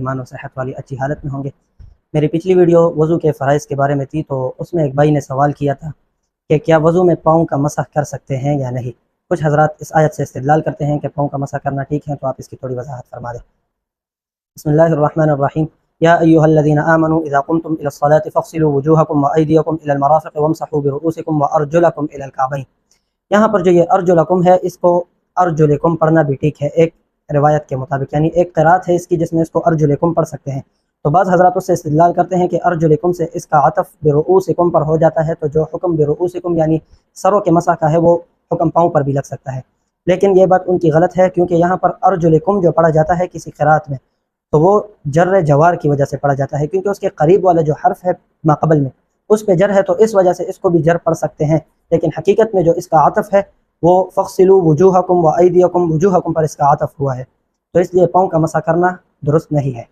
ایمان و صحت والی اچھی حالت میں ہوں گے۔ میری پچھلی ویڈیو وضو کے فرائض کے بارے میں تھی، تو اس میں ایک بھائی نے سوال کیا تھا کہ کیا وضو میں پاؤں کا مسح کر سکتے ہیں یا نہیں۔ کچھ حضرات اس آیت سے استدلال کرتے ہیں کہ پاؤں کا مسح کرنا ٹھیک ہے، تو آپ اس کی تھوڑی وضاحت فرما دیں۔ بسم اللہ الرحمن الرحیم۔ یا ایھا الذین آمنوا اذا قمتم الى الصلاة فاغسلوا وجوہکم وایدیکم الى المرافق وامسحوا برؤوسکم وارجلکم الى الکعبین۔ یہاں پر جو یہ ارجلکم ہے، اس کو ارجلکم پڑھنا بھی ٹھیک ہے ایک روایت کے مطابق، یعنی ایک قرات ہے اس کی جس میں اس کو ارجلکم پڑھ سکتے ہیں۔ تو بعض حضرات اس سے استدلال کرتے ہیں کہ ارجلکم سے اس کا عطف برؤوسکم پر ہو جاتا ہے، تو جو حکم برؤوسکم یعنی سروں کے مسح کا ہے، وہ حکم پاؤں پر بھی لگ سکتا ہے۔ لیکن یہ بات ان کی غلط ہے، کیونکہ یہاں پر ارجلکم جو پڑھا جاتا ہے کسی قرات میں، تو وہ جر جوار کی وجہ سے پڑھا جاتا ہے، کیونکہ اس کے قریب والا جو حرف ہے ما قبل میں اس پہ جر ہے، تو اس وجہ سے اس کو بھی جر پڑھ سکتے ہیں۔ لیکن حقیقت میں جو اس کا عطف ہے وہ فغسلوا وجوہکم وایدیکم، وجوہکم پر اس کا عطف ہوا ہے، تو اس لیے پاؤں کا مسح کرنا درست نہیں ہے۔